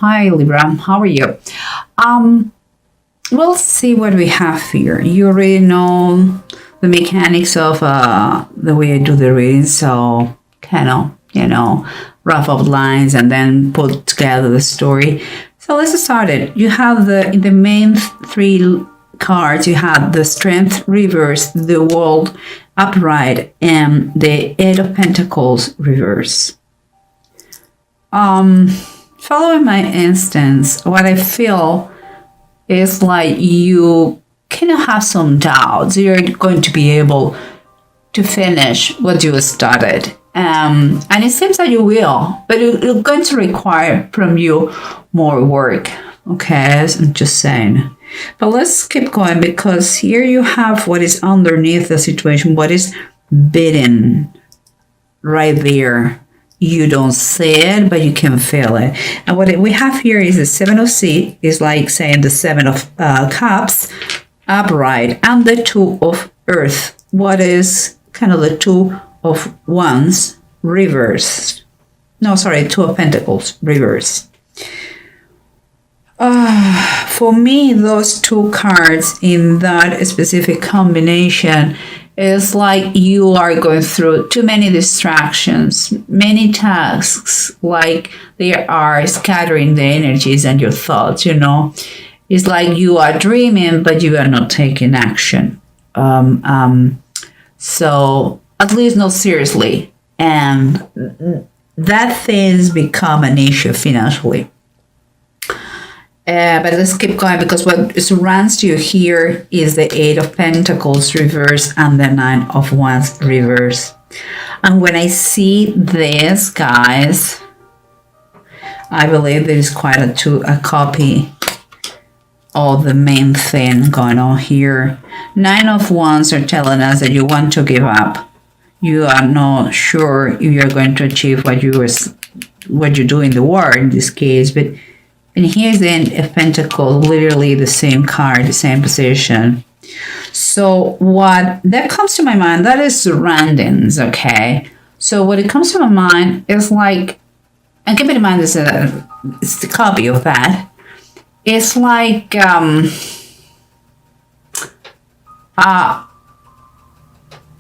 Hi Libra, how are you? We'll see what we have here. You already know the mechanics of the way I do the reading, so kind of, rough outlines and then put together the story. So let's start it. You have in the main three cards, you have the Strength reverse, the World upright, and the Eight of Pentacles reverse. Following my instance, what I feel is like you kind of have some doubts. You're going to be able to finish what you started. And it seems that you will, but it's going to require from you more work. Okay, I'm just saying. But let's keep going, because here you have what is underneath the situation, what is bidden right there. You don't see it, but you can feel it. And what we have here is the Seven of Seas, is like saying the Seven of Cups upright, and the Two of Earth. What is kind of the Two of Wands reversed? No, sorry, Two of Pentacles reversed. For me, those two cards in that specific combination is like you are going through too many distractions, many tasks, like they are scattering the energies and your thoughts, It's like you are dreaming, but you are not taking action. So at least not seriously. And that things become an issue financially. But let's keep going, because what surrounds you here is the Eight of Pentacles reverse and the Nine of Wands reverse. And when I see this, guys, I believe there is quite a copy of the main thing going on here. Nine of Wands are telling us that you want to give up. You are not sure if you're going to achieve what you do in the war in this case, but. And here's the Eight of Pentacles, literally the same card, the same position. So what that comes to my mind, that is surroundings, okay? So what it comes to my mind is like, and keep in mind it's the copy of that. It's like,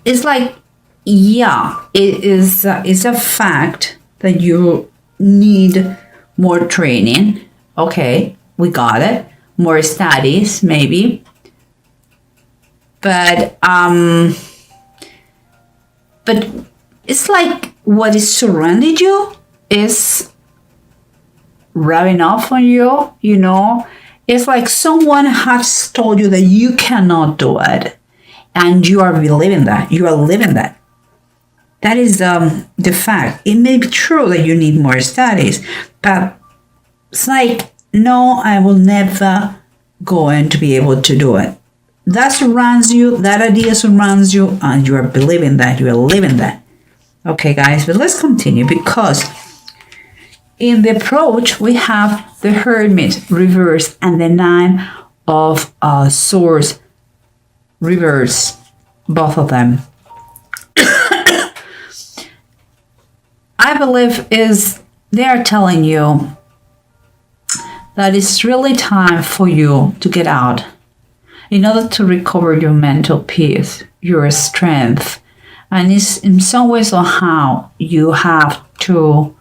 it's like, yeah, it's a fact that you need more training. Okay, we got it. More studies, maybe. But it's like what is surrounding you is rubbing off on you, It's like someone has told you that you cannot do it. And you are believing that. You are living that. That is the fact. It may be true that you need more studies, but it's like, no, I will never going to be able to do it. That surrounds you, that idea surrounds you, and you are believing that, you are living that. Okay, guys, but let's continue, because in the approach, we have the Hermit reverse and the Nine of Swords reverse, both of them. I believe they are telling you that it's really time for you to get out in order to recover your mental peace, your strength. And it's in some ways somehow you have to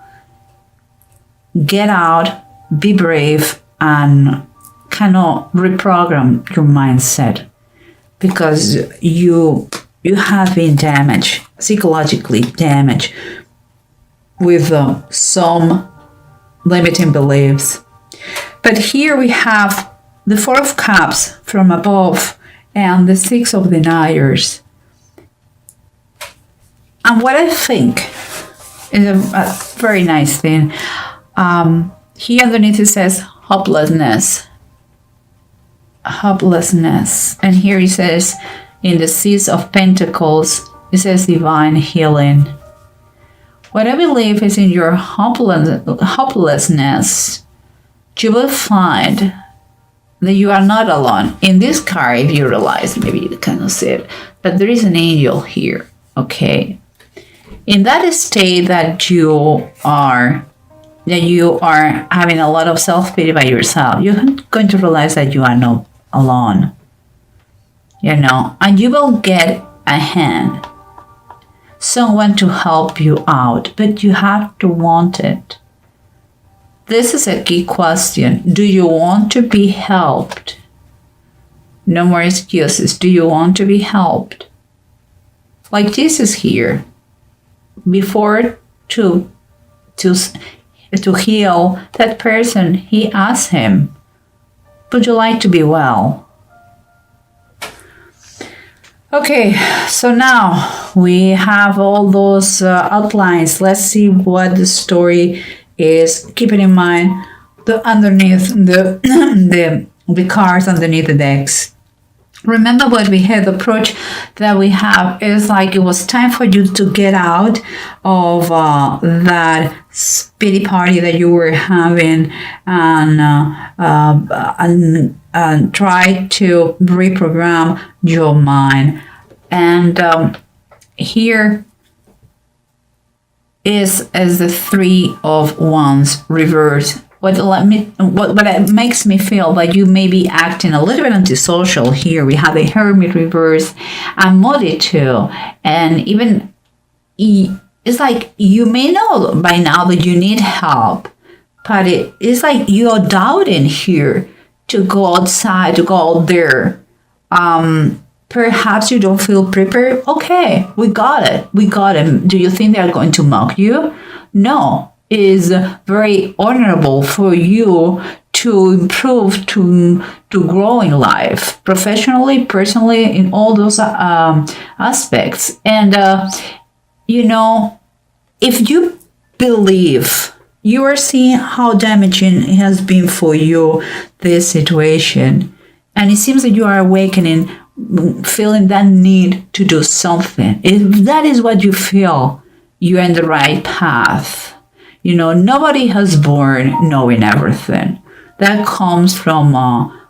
get out, be brave, and kind of reprogram your mindset, because you have been damaged, psychologically damaged, with some limiting beliefs. But here we have the Four of Cups from above and the Six of Deniers. And what I think is a very nice thing, here underneath it says hopelessness. Hopelessness. And here it says in the Six of Pentacles, it says divine healing. What I believe is in your hopelessness, you will find that you are not alone. In this card, if you realize, maybe you cannot see it, but there is an angel here, okay? In that state that you are that you are having a lot of self-pity by yourself, you're going to realize that you are not alone, and you will get a hand, someone to help you out, but you have to want it. This is a key question. Do you want to be helped? No more excuses. Do you want to be helped? Like Jesus here, before to heal that person, he asked him, would you like to be well? Okay, so now we have all those outlines. Let's see what the story is. Keeping in mind the underneath the cards underneath the decks. Remember what we had, the approach that we have is like it was time for you to get out of that pity party that you were having and try to reprogram your mind. And here is as the Three of Wands reverse. What makes me feel that you may be acting a little bit antisocial here. We have the Hermit reverse and Muddy too. And even it's like you may know by now that you need help, but it's like you're doubting here to go outside, to go out there. Perhaps you don't feel prepared. Okay, we got it. We got it. Do you think they're going to mock you? No. Is very honorable for you to improve, to grow in life, professionally, personally, in all those aspects. And, if you believe, you are seeing how damaging it has been for you, this situation. And it seems that you are awakening, feeling that need to do something. If that is what you feel, you're in the right path. Nobody has born knowing everything. That comes from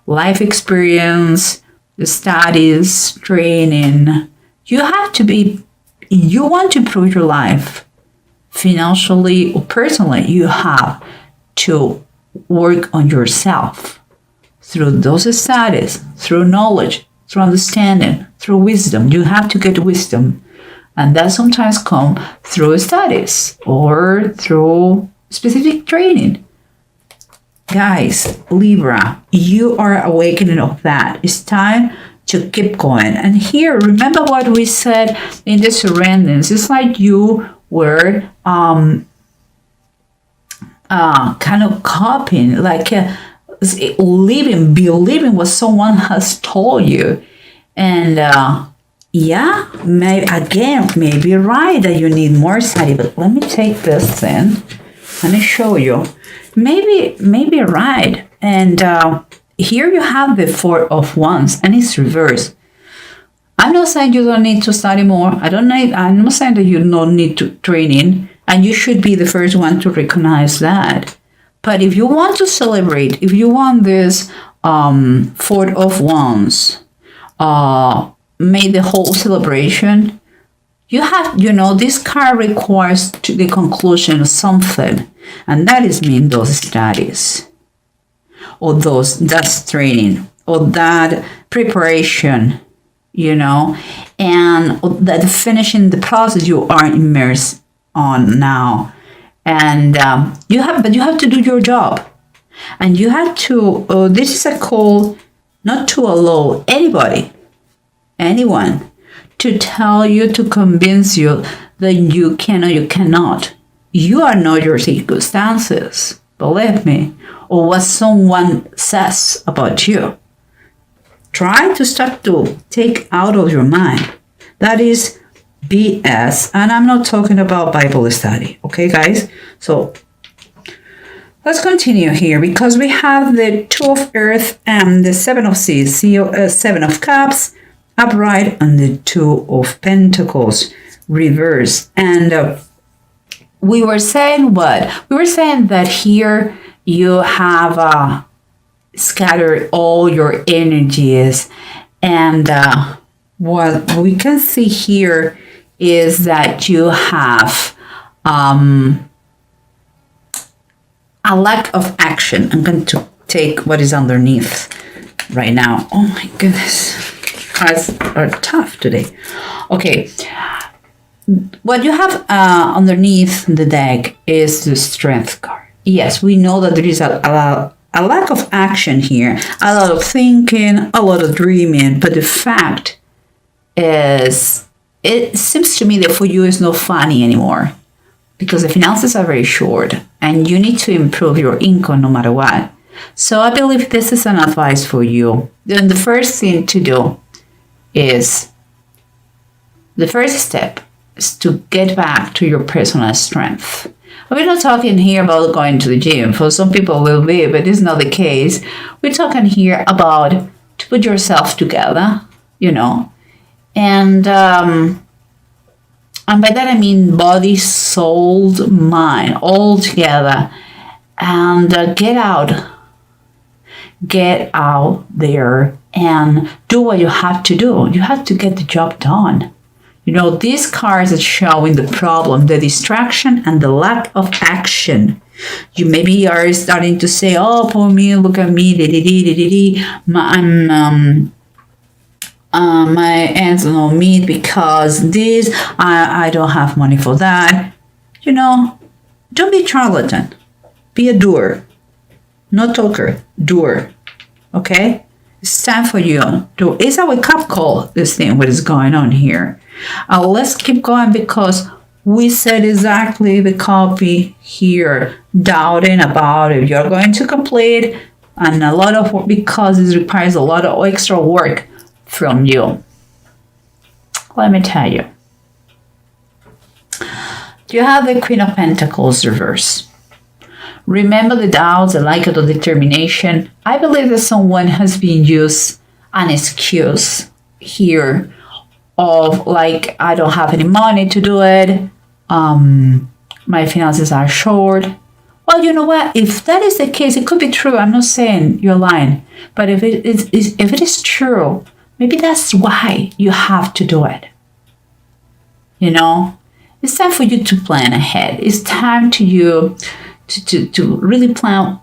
life experience, studies, training. You want to improve your life financially or personally. You have to work on yourself through those studies, through knowledge, through understanding, through wisdom. You have to get wisdom. And that sometimes comes through studies or through specific training. Guys, Libra, you are awakening of that. It's time to keep going. And here, remember what we said in the surroundings. It's like you were kind of copying, like believing what someone has told you. And yeah, maybe right that you need more study, but let me take this in. Let me show you. Maybe right. And here you have the Four of Wands, and it's reversed. I'm not saying you don't need to study more. I'm not saying that you don't need to training, and you should be the first one to recognize that. But if you want to celebrate, if you want this Four of Wands, made the whole celebration, you have, this card requires to the conclusion of something, and that is mean those studies, or that training, or that preparation, and that finishing the process you are immersed on now, and you have to do your job, and you have to. This is a call not to allow anyone to tell you, to convince you that you can or you cannot. You are not your circumstances, believe me, or what someone says about you. Try to start to take out of your mind. That is BS, and I'm not talking about Bible study, okay, guys? So let's continue here, because we have the Two of Earth and the Seven of Seas, Seven of Cups, upright, and the Two of Pentacles reverse. And we were saying what? We were saying that here you have scattered all your energies, and what we can see here is that you have a lack of action. I'm going to take what is underneath right now. Oh my goodness, cards are tough today. Okay, what you have underneath the deck is the Strength card. Yes, we know that there is a lack of action here, a lot of thinking, a lot of dreaming, but the fact is, it seems to me that for you it's not funny anymore, because the finances are very short and you need to improve your income no matter what. So I believe this is an advice for you. Then the first thing to do is, the first step is to get back to your personal strength. We're not talking here about going to the gym. For some people will be, but it's not the case. We're talking here about to put yourself together, you know, and by that I mean body, soul, mind, all together, and get out there and do what you have to do. You have to get the job done. You know, these cards are showing the problem, the distraction, and the lack of action. You maybe are starting to say, "Oh, poor me! Look at me! My ends don't meet because this. I don't have money for that." You know, don't be charlatan. Be a doer, not talker. Doer. Okay. It's time for you to. It's a wake-up call. This thing, what is going on here? Let's keep going, because we said exactly the copy here, doubting about if you're going to complete, and a lot of work, because it requires a lot of extra work from you. Let me tell you. You have the Queen of Pentacles reverse. Remember the doubts, the lack of determination. I believe that someone has been used an excuse here of like, I don't have any money to do it. My finances are short. Well, you know what? If that is the case, it could be true. I'm not saying you're lying. But if it is true, maybe that's why you have to do it. You know? It's time for you to plan ahead. It's time to you to really plan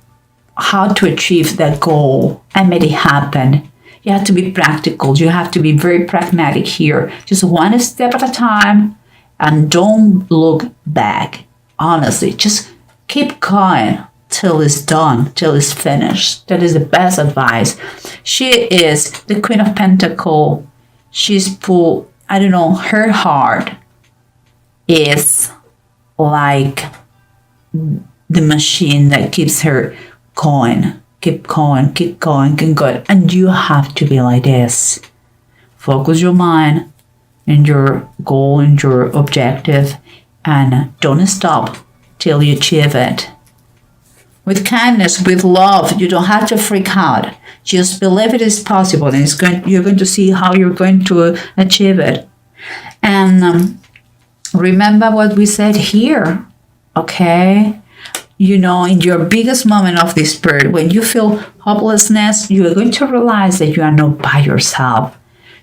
how to achieve that goal and make it happen. You have to be practical. You have to be very pragmatic here. Just one step at a time, and don't look back. Honestly, just keep going till it's done, till it's finished. That is the best advice. She is the Queen of Pentacles. She's full, I don't know, her heart is like the machine that keeps her going. Keep going, keep going, keep going. And you have to be like this. Focus your mind and your goal and your objective, and don't stop till you achieve it. With kindness, with love, you don't have to freak out. Just believe it is possible, and you're going to see how you're going to achieve it. And remember what we said here, okay? You know, in your biggest moment of despair, when you feel hopelessness, you are going to realize that you are not by yourself.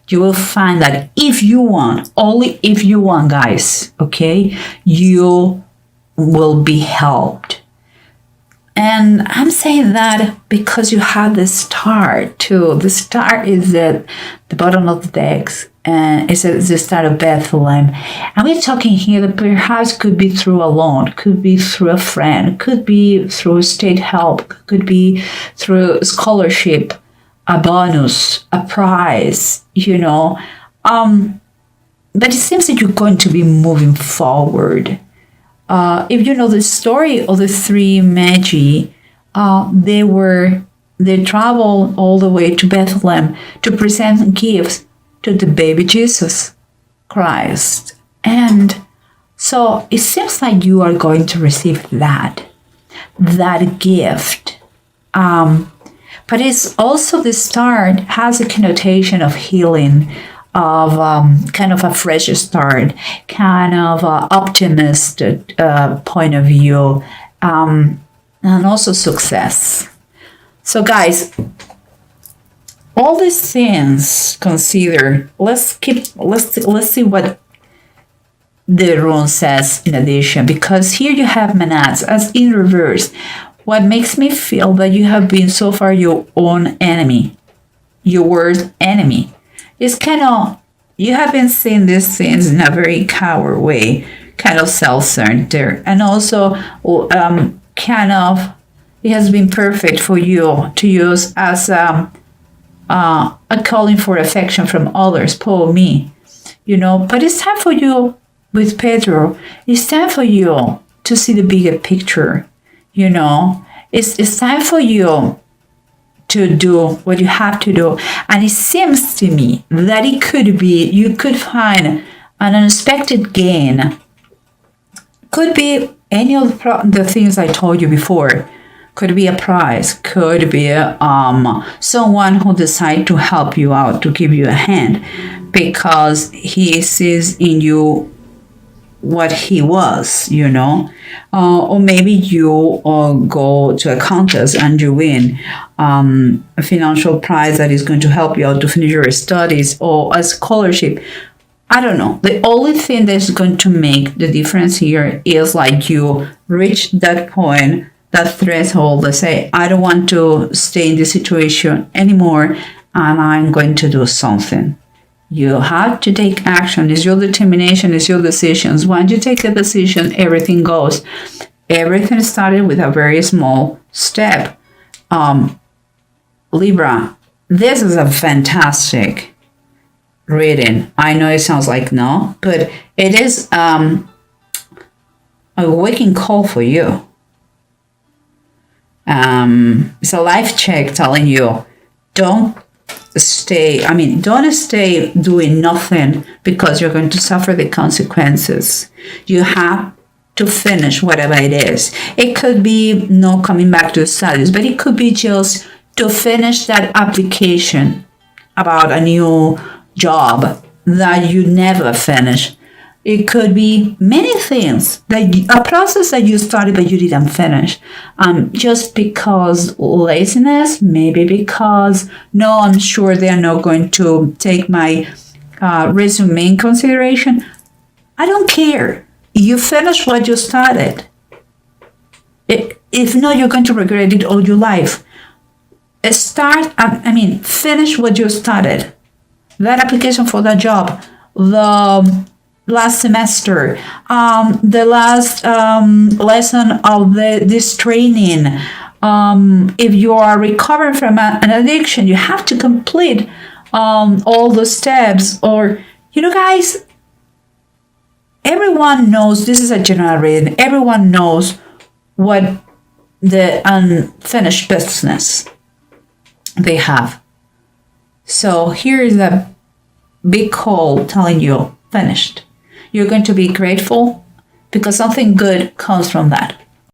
You will find that if you want, only if you want, guys, okay, you will be helped. And I'm saying that because you have the star too. The star is at the bottom of the decks, and it's the star of Bethlehem. And we're talking here that perhaps could be through a loan, could be through a friend, could be through state help, could be through scholarship, a bonus, a prize, you know. But it seems that you're going to be moving forward. If you know the story of the three Magi, they traveled all the way to Bethlehem to present gifts to the baby Jesus Christ. And so it seems like you are going to receive that gift. But it's also the start has a connotation of healing, of kind of a fresh start, kind of optimistic point of view, and also success. So guys, all these things considered, let's see what the rune says in addition, because here you have Manats as in reverse. what makes me feel that you have been so far your own enemy, your worst enemy. It's kind of, you have been seeing these things in a very coward way, kind of self-centered, and also kind of, it has been perfect for you to use as a calling for affection from others, poor me, but it's time for you with Pedro. It's time for you to see the bigger picture. It's time for you to do what you have to do. And it seems to me that it could be, you could find an unexpected gain. Could be any of the things I told you before. Could be a prize, could be someone who decides to help you out, to give you a hand, because he sees in you what he was, or maybe you go to a contest and you win a financial prize that is going to help you out to finish your studies, or a scholarship. I don't know. The only thing that's going to make the difference here is like you reach that point, that threshold, that say, I don't want to stay in this situation anymore, and I'm going to do something. You have to take action. It's your determination, it's your decisions. Once you take a decision, everything goes. Everything started with a very small step. Libra, this is a fantastic reading. I know it sounds like no, but it is a waking call for you. It's a life check telling you, don't stay doing nothing, because you're going to suffer the consequences. You have to finish whatever it is. It could be not coming back to studies, but it could be just to finish that application about a new job that you never finish. It could be many things, a process that you started but you didn't finish. Just because laziness, maybe because, no, I'm sure they're not going to take my resume in consideration. I don't care. You finish what you started. If not, you're going to regret it all your life. Finish what you started. That application for that job, the last semester, the last lesson of this training. If you are recovering from an addiction, you have to complete all the steps. Or, guys, everyone knows, this is a general reading, everyone knows what the unfinished business they have. So here is a big call telling you, finished. You're going to be grateful because something good comes from that.